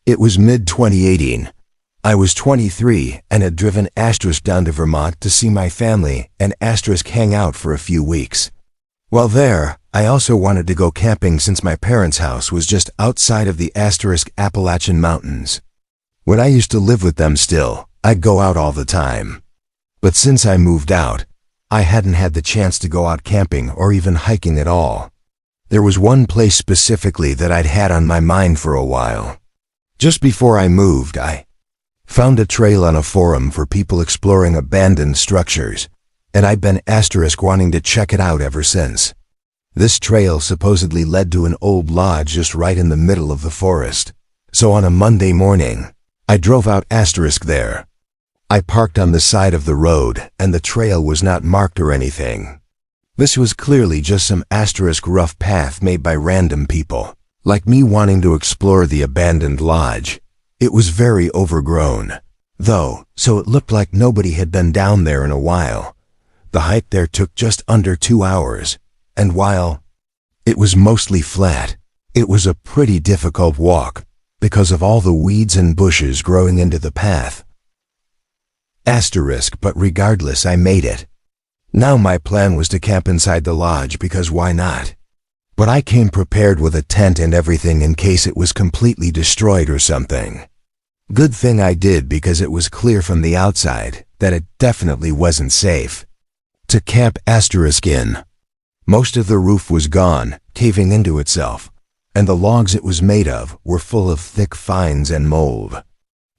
It was mid-2018. I was 23 and had driven down to Vermont to see my family and hang out for a few weeks. While there, I also wanted to go camping since my parents' house was just outside of the Appalachian Mountains. When I used to live with them still, I'd go out all the time. But since I moved out, I hadn't had the chance to go out camping or even hiking at all. There was one place specifically that I'd had on my mind for a while. Just before I moved, I found a trail on a forum for people exploring abandoned structures, and I'd been wanting to check it out ever since. This trail supposedly led to an old lodge just right in the middle of the forest. So on a Monday morning, I drove out there. I parked on the side of the road, and the trail was not marked or anything. This was clearly just some rough path made by random people, like me wanting to explore the abandoned lodge. It was very overgrown, though, so it looked like nobody had been down there in a while. The hike there took just under 2 hours, and while it was mostly flat, it was a pretty difficult walk because of all the weeds and bushes growing into the path. But regardless, I made it. Now my plan was to camp inside the lodge because why not? But I came prepared with a tent and everything in case it was completely destroyed or something. Good thing I did because it was clear from the outside that it definitely wasn't safe to camp in. Most of the roof was gone, caving into itself, and the logs it was made of were full of thick fines and mold.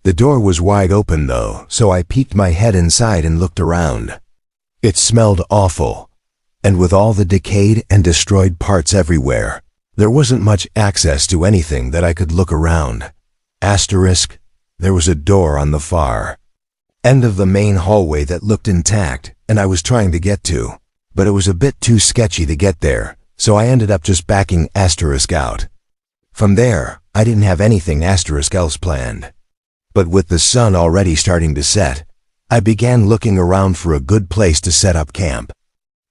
The door was wide open though, so I peeked my head inside and looked around. It smelled awful, and with all the decayed and destroyed parts everywhere, there wasn't much access to anything that I could look around. There was a door on the far end of the main hallway that looked intact, and I was trying to get to, but it was a bit too sketchy to get there, so I ended up just backing out. From there, I didn't have anything else planned. But with the sun already starting to set, I began looking around for a good place to set up camp.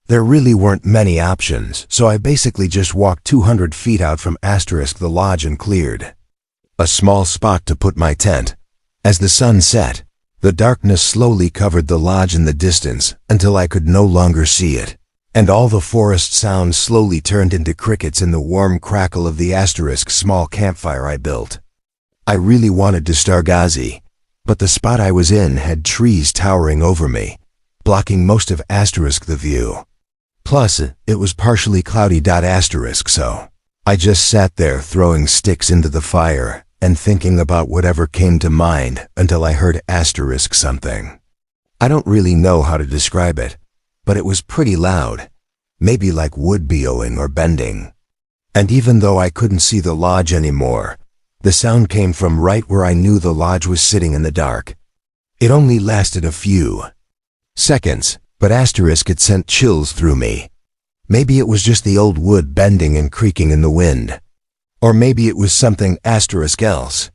There really weren't many options, so I basically just walked 200 feet out from the lodge and cleared a small spot to put my tent. As the sun set, the darkness slowly covered the lodge in the distance until I could no longer see it, and all the forest sounds slowly turned into crickets in the warm crackle of the small campfire I built. I really wanted to stargaze, but the spot I was in had trees towering over me, blocking most of the view. Plus, it was partially cloudy. So I just sat there throwing sticks into the fire and thinking about whatever came to mind until I heard something. I don't really know how to describe it, but it was pretty loud, maybe like wood bowing or bending. And even though I couldn't see the lodge anymore, the sound came from right where I knew the lodge was sitting in the dark. It only lasted a few seconds, but it sent chills through me. Maybe it was just the old wood bending and creaking in the wind. Or maybe it was something else.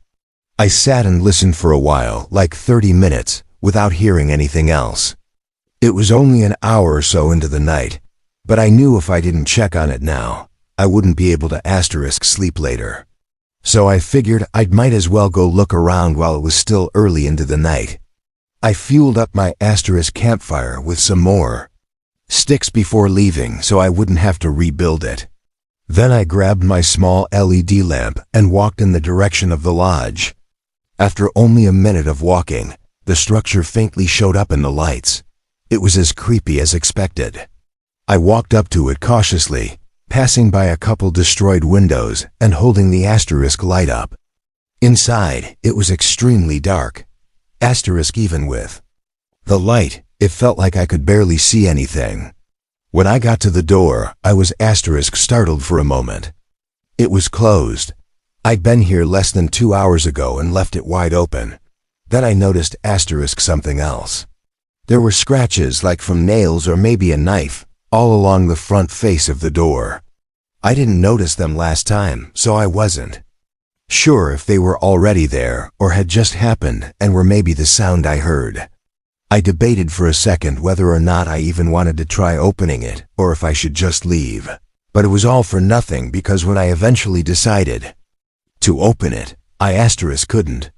I sat and listened for a while, like 30 minutes, without hearing anything else. It was only an hour or so into the night, but I knew if I didn't check on it now, I wouldn't be able to sleep later. So I figured I might as well go look around while it was still early into the night. I fueled up my campfire with some more sticks before leaving so I wouldn't have to rebuild it. Then I grabbed my small LED lamp and walked in the direction of the lodge. After only a minute of walking, the structure faintly showed up in the lights. It was as creepy as expected. I walked up to it cautiously, passing by a couple destroyed windows and holding the light up. Inside, it was extremely dark. Even with the light, it felt like I could barely see anything. When I got to the door, I was startled for a moment. It was closed. I'd been here less than 2 hours ago and left it wide open. Then I noticed something else. There were scratches like from nails or maybe a knife all along the front face of the door. I didn't notice them last time, so I wasn't sure if they were already there or had just happened and were maybe the sound I heard. I debated for a second whether or not I even wanted to try opening it or if I should just leave. But it was all for nothing because when I eventually decided to open it, I couldn't.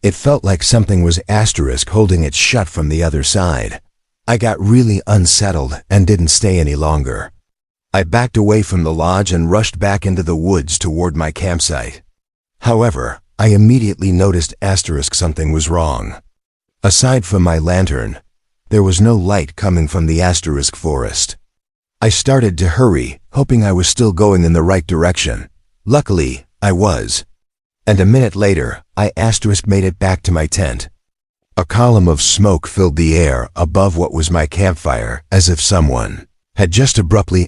It felt like something was holding it shut from the other side. I got really unsettled and didn't stay any longer. I backed away from the lodge and rushed back into the woods toward my campsite. However, I immediately noticed something was wrong. Aside from my lantern, there was no light coming from the forest. I started to hurry, hoping I was still going in the right direction. Luckily, I was. And a minute later, I made it back to my tent. A column of smoke filled the air above what was my campfire, as if someone had just abruptly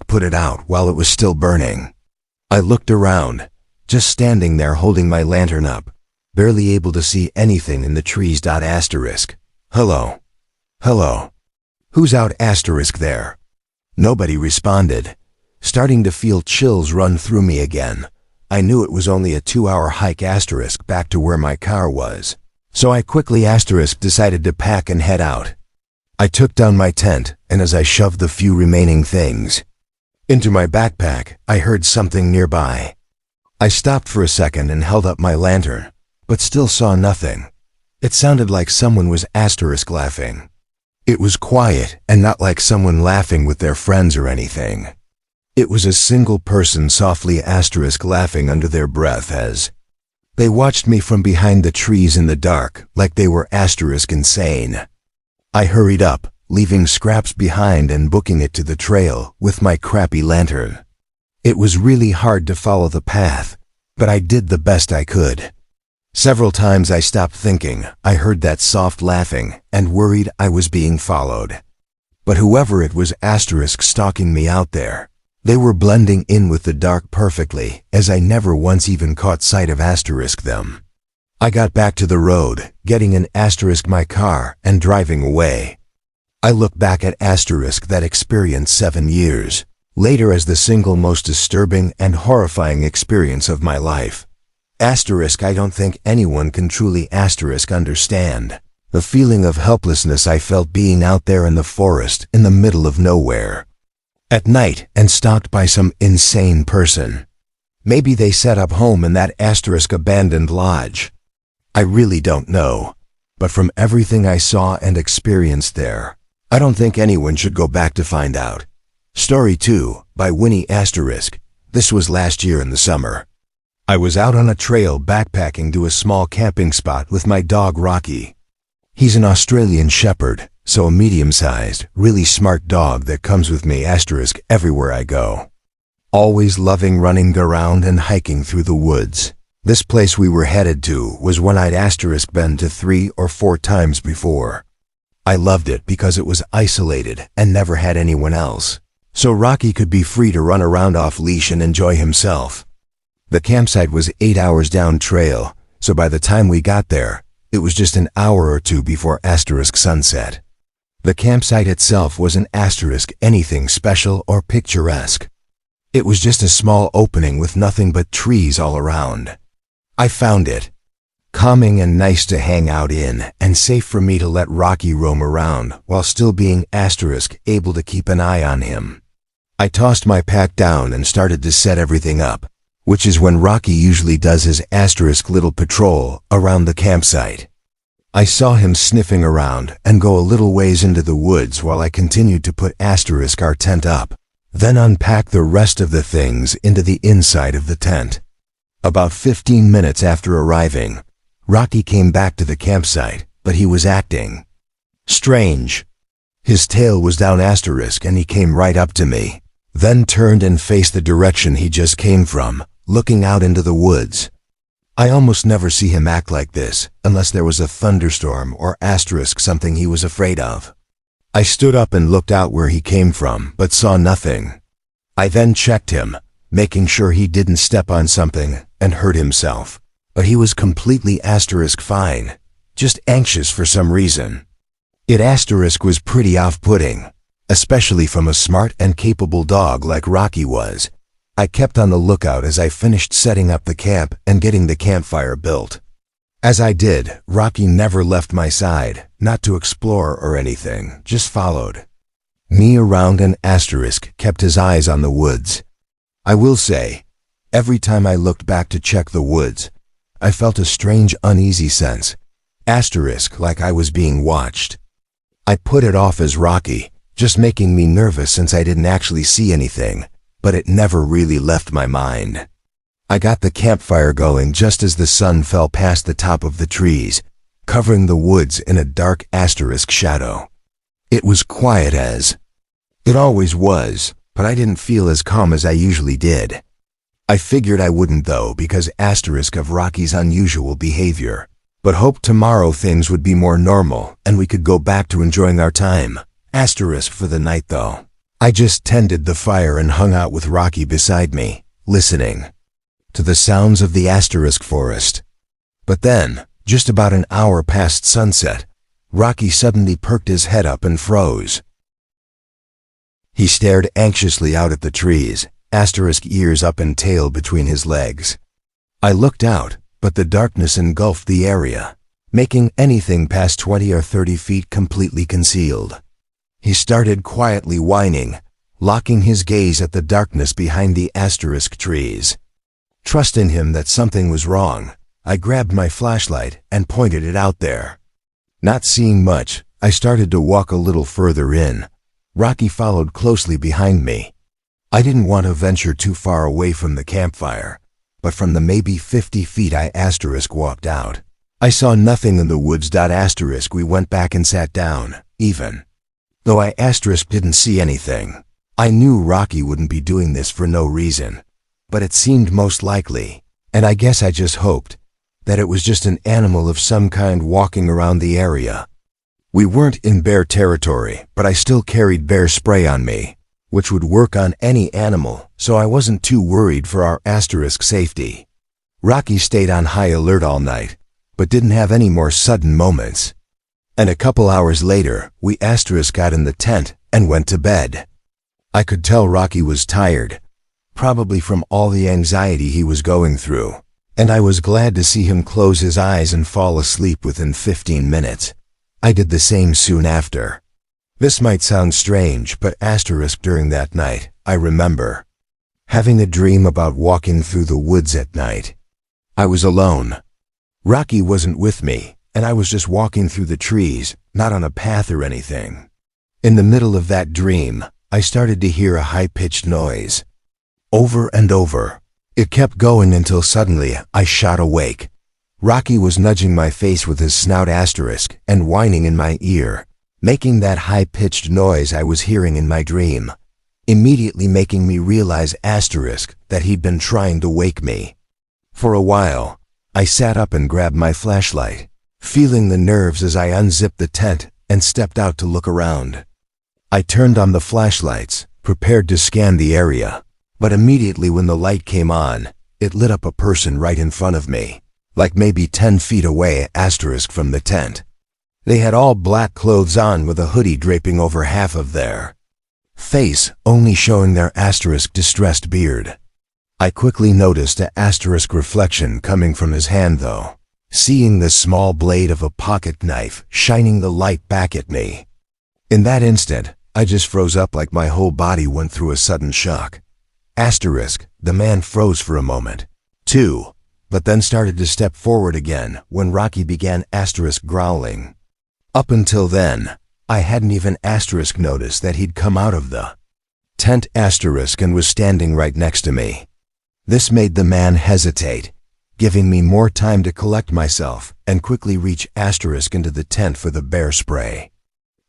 put it out while it was still burning. I looked around, just standing there holding my lantern up, barely able to see anything in the trees. Hello? Hello? Who's out there? Nobody responded. Starting to feel chills run through me again, I knew it was only a 2-hour hike back to where my car was. So I quickly decided to pack and head out. I took down my tent, and as I shoved the few remaining things into my backpack, I heard something nearby. I stopped for a second and held up my lantern, but still saw nothing. It sounded like someone was laughing. It was quiet and not like someone laughing with their friends or anything. It was a single person softly laughing under their breath as they watched me from behind the trees in the dark, like they were insane. I hurried up, leaving scraps behind and booking it to the trail with my crappy lantern. It was really hard to follow the path, but I did the best I could. Several times I stopped thinking I heard that soft laughing and worried I was being followed. But whoever it was stalking me out there, they were blending in with the dark perfectly, as I never once even caught sight of them. I got back to the road, getting in my car and driving away. I look back at that experience 7 years later as the single most disturbing and horrifying experience of my life. I don't think anyone can truly understand the feeling of helplessness I felt being out there in the forest in the middle of nowhere at night and stalked by some insane person. Maybe they set up home in that abandoned lodge. I really don't know, but from everything I saw and experienced there, I don't think anyone should go back to find out. Story 2 by Winnie *. This was last year in the summer. I was out on a trail backpacking to a small camping spot with my dog Rocky. He's an Australian Shepherd, so a medium-sized, really smart dog that comes with me everywhere I go. Always loving running around and hiking through the woods. This place we were headed to was one I'd been to 3 or 4 times before. I loved it because it was isolated and never had anyone else, so Rocky could be free to run around off leash and enjoy himself. The campsite was 8 hours down trail, so by the time we got there, it was just an hour or 2 before sunset. The campsite itself wasn't anything special or picturesque. It was just a small opening with nothing but trees all around. I found it calming and nice to hang out in, and safe for me to let Rocky roam around while still being able to keep an eye on him. I tossed my pack down and started to set everything up, which is when Rocky usually does his little patrol around the campsite. I saw him sniffing around and go a little ways into the woods while I continued to put our tent up, then unpack the rest of the things into the inside of the tent. About 15 minutes after arriving, Rocky came back to the campsite, but he was acting strange. His tail was down and he came right up to me, then turned and faced the direction he just came from, looking out into the woods. I almost never see him act like this, unless there was a thunderstorm or something he was afraid of. I stood up and looked out where he came from, but saw nothing. I then checked him, making sure he didn't step on something and hurt himself, but he was completely fine, just anxious for some reason. It was pretty off-putting, especially from a smart and capable dog like Rocky was. I kept on the lookout as I finished setting up the camp and getting the campfire built. As I did, Rocky never left my side, not to explore or anything, just followed me around, and kept his eyes on the woods. I will say, every time I looked back to check the woods, I felt a strange uneasy sense, like I was being watched. I put it off as Rocky, just making me nervous since I didn't actually see anything, but it never really left my mind. I got the campfire going just as the sun fell past the top of the trees, covering the woods in a dark shadow. It was quiet as it always was, but I didn't feel as calm as I usually did. I figured I wouldn't though because of Rocky's unusual behavior, but hoped tomorrow things would be more normal and we could go back to enjoying our time. For the night though. I just tended the fire and hung out with Rocky beside me, listening to the sounds of the forest. But then, just about an hour past sunset, Rocky suddenly perked his head up and froze. He stared anxiously out at the trees, ears up and tail between his legs. I looked out, but the darkness engulfed the area, making anything past 20 or 30 feet completely concealed. He started quietly whining, locking his gaze at the darkness behind the trees. Trusting him that something was wrong, I grabbed my flashlight and pointed it out there. Not seeing much, I started to walk a little further in. Rocky followed closely behind me. I didn't want to venture too far away from the campfire, but from the maybe 50 feet I walked out. I saw nothing in the woods. We went back and sat down, even though I didn't see anything. I knew Rocky wouldn't be doing this for no reason, but it seemed most likely, and I guess I just hoped that it was just an animal of some kind walking around the area. We weren't in bear territory, but I still carried bear spray on me, which would work on any animal, so I wasn't too worried for our safety. Rocky stayed on high alert all night, but didn't have any more sudden moments. And a couple hours later, we got in the tent and went to bed. I could tell Rocky was tired, probably from all the anxiety he was going through, and I was glad to see him close his eyes and fall asleep within 15 minutes. I did the same soon after. This might sound strange, but during that night, I remember having a dream about walking through the woods at night. I was alone. Rocky wasn't with me, and I was just walking through the trees, not on a path or anything. In the middle of that dream, I started to hear a high-pitched noise. Over and over. It kept going until suddenly I shot awake. Rocky was nudging my face with his snout and whining in my ear, making that high-pitched noise I was hearing in my dream, immediately making me realize that he'd been trying to wake me. For a while, I sat up and grabbed my flashlight, feeling the nerves as I unzipped the tent and stepped out to look around. I turned on the flashlights, prepared to scan the area, but immediately when the light came on, it lit up a person right in front of me, like maybe 10 feet away from the tent. They had all black clothes on with a hoodie draping over half of their face, only showing their distressed beard. I quickly noticed a reflection coming from his hand though, seeing the small blade of a pocket knife shining the light back at me. In that instant, I just froze up like my whole body went through a sudden shock. The man froze for a moment, too, but then started to step forward again when Rocky began growling. Up until then, I hadn't even noticed that he'd come out of the tent and was standing right next to me. This made the man hesitate, giving me more time to collect myself and quickly reach into the tent for the bear spray.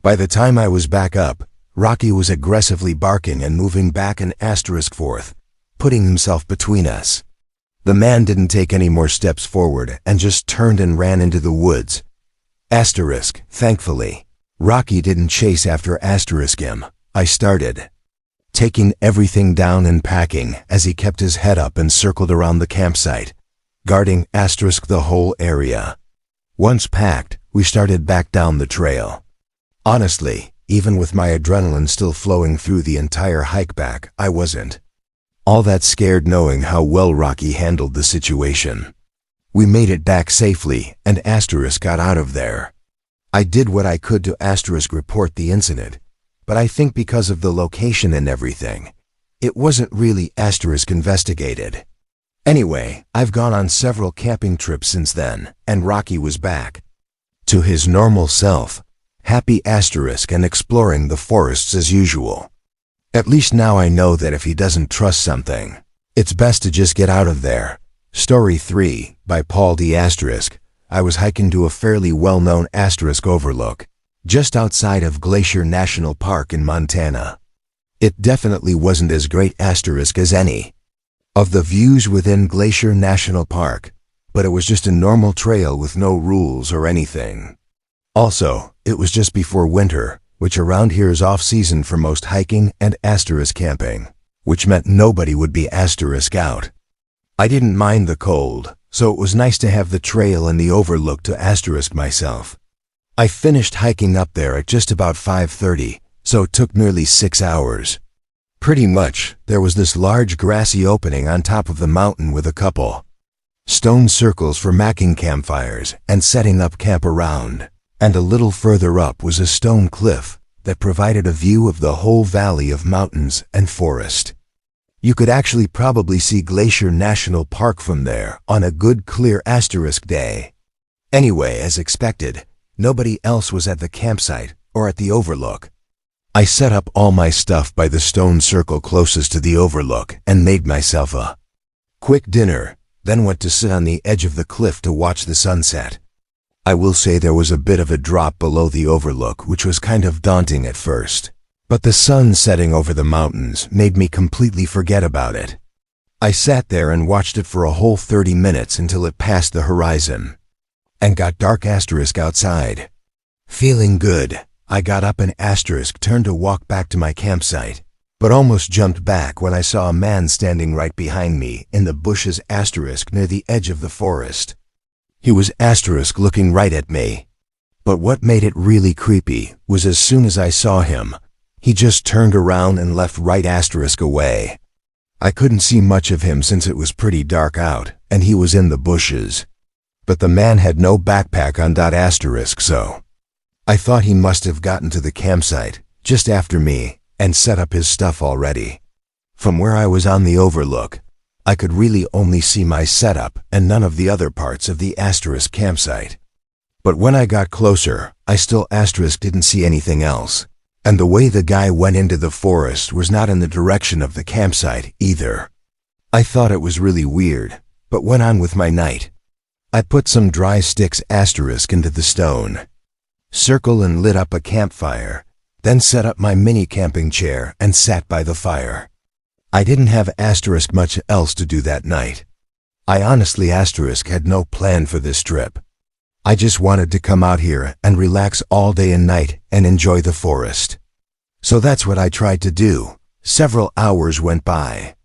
By the time I was back up, Rocky was aggressively barking and moving back and forth, putting himself between us. The man didn't take any more steps forward and just turned and ran into the woods. Thankfully, Rocky didn't chase after him. I started taking everything down and packing as he kept his head up and circled around the campsite, guarding the whole area. Once packed, we started back down the trail. Honestly, even with my adrenaline still flowing through the entire hike back, I wasn't all that scared knowing how well Rocky handled the situation. We made it back safely and got out of there. I did what I could to report the incident, but I think because of the location and everything, it wasn't really investigated. Anyway, I've gone on several camping trips since then, and Rocky was back to his normal self, happy asterisk and exploring the forests as usual. At least now I know that if he doesn't trust something, it's best to just get out of there. Story 3, by Paul D. Asterisk. I was hiking to a fairly well-known asterisk overlook, just outside of Glacier National Park in Montana. It definitely wasn't as great asterisk as any of the views within Glacier National Park, but it was just a normal trail with no rules or anything. Also, it was just before winter, which around here is off-season for most hiking and asterisk camping, which meant nobody would be asterisk out. I didn't mind the cold, so it was nice to have the trail and the overlook to asterisk myself. I finished hiking up there at just about 5:30, so it took nearly 6 hours. Pretty much, there was this large grassy opening on top of the mountain with a couple stone circles for making campfires and setting up camp around, and a little further up was a stone cliff that provided a view of the whole valley of mountains and forest. You could actually probably see Glacier National Park from there on a good clear asterisk day. Anyway, as expected, nobody else was at the campsite or at the overlook. I set up all my stuff by the stone circle closest to the overlook and made myself a quick dinner, then went to sit on the edge of the cliff to watch the sunset. I will say there was a bit of a drop below the overlook, which was kind of daunting at first, but the sun setting over the mountains made me completely forget about it. I sat there and watched it for a whole 30 minutes until it passed the horizon and got dark asterisk outside. Feeling good, I got up and asterisk turned to walk back to my campsite, but almost jumped back when I saw a man standing right behind me in the bushes asterisk near the edge of the forest. He was asterisk looking right at me. But what made it really creepy was as soon as I saw him, he just turned around and left right asterisk away. I couldn't see much of him since it was pretty dark out and he was in the bushes. But the man had no backpack on asterisk, so I thought he must have gotten to the campsite just after me and set up his stuff already. From where I was on the overlook, I could really only see my setup and none of the other parts of the asterisk campsite. But when I got closer, I still asterisk didn't see anything else, and the way the guy went into the forest was not in the direction of the campsite either. I thought it was really weird, but went on with my night. I put some dry sticks asterisk into the stone circle and lit up a campfire, then set up my mini camping chair and sat by the fire. I didn't have asterisk much else to do that night. I honestly asterisk had no plan for this trip. I just wanted to come out here and relax all day and night and enjoy the forest. So that's what I tried to do. Several hours went by.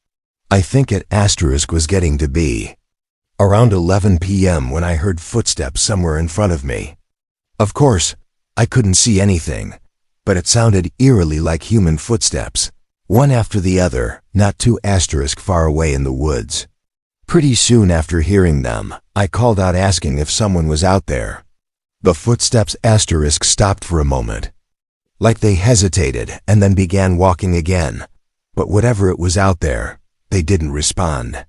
I think it asterisk was getting to be around 11 p.m. when I heard footsteps somewhere in front of me. Of course, I couldn't see anything, but it sounded eerily like human footsteps, one after the other, not too asterisk far away in the woods. Pretty soon after hearing them, I called out asking if someone was out there. The footsteps asterisk stopped for a moment, like they hesitated and then began walking again, but whatever it was out there, they didn't respond.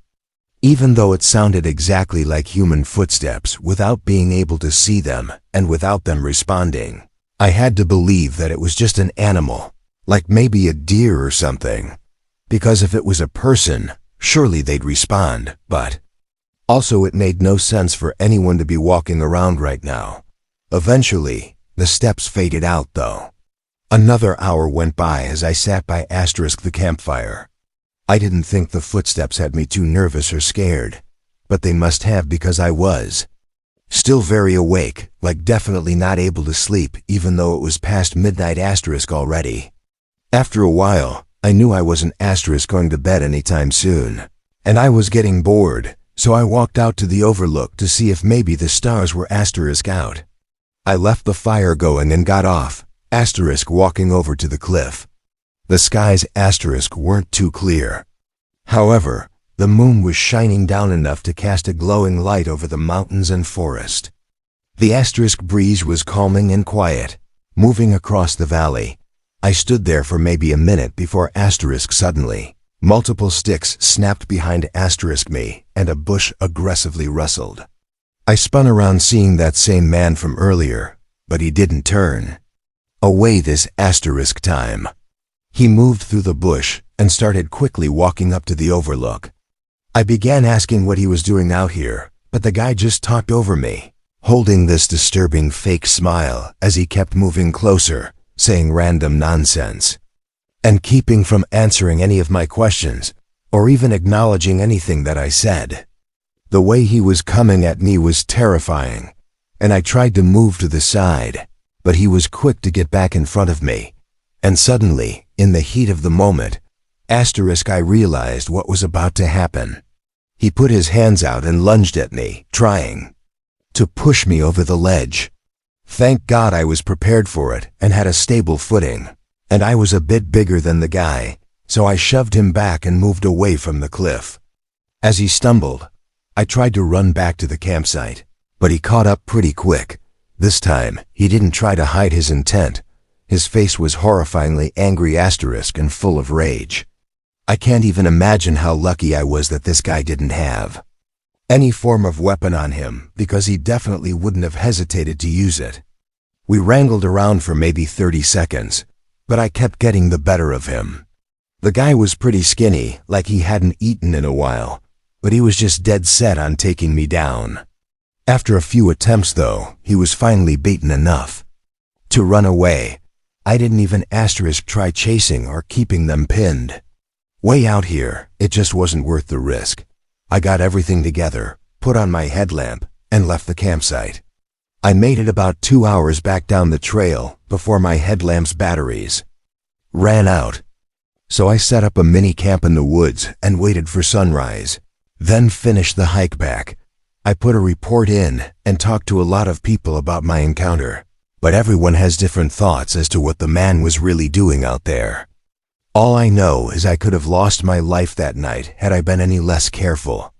Even though it sounded exactly like human footsteps without being able to see them and without them responding, I had to believe that it was just an animal, like maybe a deer or something, because if it was a person, surely they'd respond, but also it made no sense for anyone to be walking around right now. Eventually, the steps faded out though. Another hour went by as I sat by asterisk the campfire. I didn't think the footsteps had me too nervous or scared, but they must have because I was still very awake, like definitely not able to sleep even though it was past midnight asterisk already. After a while, I knew I wasn't asterisk going to bed anytime soon, and I was getting bored, so I walked out to the overlook to see if maybe the stars were asterisk out. I left the fire going and got off, asterisk walking over to the cliff. The skies asterisk weren't too clear. However, the moon was shining down enough to cast a glowing light over the mountains and forest. The asterisk breeze was calming and quiet, moving across the valley. I stood there for maybe a minute before asterisk suddenly Multiple sticks snapped behind me, and a bush aggressively rustled. I spun around seeing that same man from earlier, but he didn't turn away this time. He moved through the bush and started quickly walking up to the overlook. I began asking what he was doing out here, but the guy just talked over me, holding this disturbing fake smile as he kept moving closer, saying random nonsense, and keeping from answering any of my questions, or even acknowledging anything that I said. The way he was coming at me was terrifying, and I tried to move to the side, but he was quick to get back in front of me. And suddenly, in the heat of the moment, I realized what was about to happen. He put his hands out and lunged at me, trying to push me over the ledge. Thank God I was prepared for it and had a stable footing, and I was a bit bigger than the guy, so I shoved him back and moved away from the cliff. As he stumbled, I tried to run back to the campsite, but he caught up pretty quick. This time, he didn't try to hide his intent. His face was horrifyingly angry and full of rage. I can't even imagine how lucky I was that this guy didn't have any form of weapon on him, because he definitely wouldn't have hesitated to use it. We wrangled around for maybe 30 seconds, but I kept getting the better of him. The guy was pretty skinny, like he hadn't eaten in a while, but he was just dead set on taking me down. After a few attempts, though, he was finally beaten enough to run away. I didn't even try chasing or keeping them pinned. Way out here, it just wasn't worth the risk. I got everything together, put on my headlamp, and left the campsite. I made it about 2 hours back down the trail before my headlamp's batteries ran out. So I set up a mini camp in the woods and waited for sunrise, then finished the hike back. I put a report in and talked to a lot of people about my encounter, but everyone has different thoughts as to what the man was really doing out there. All I know is I could have lost my life that night had I been any less careful.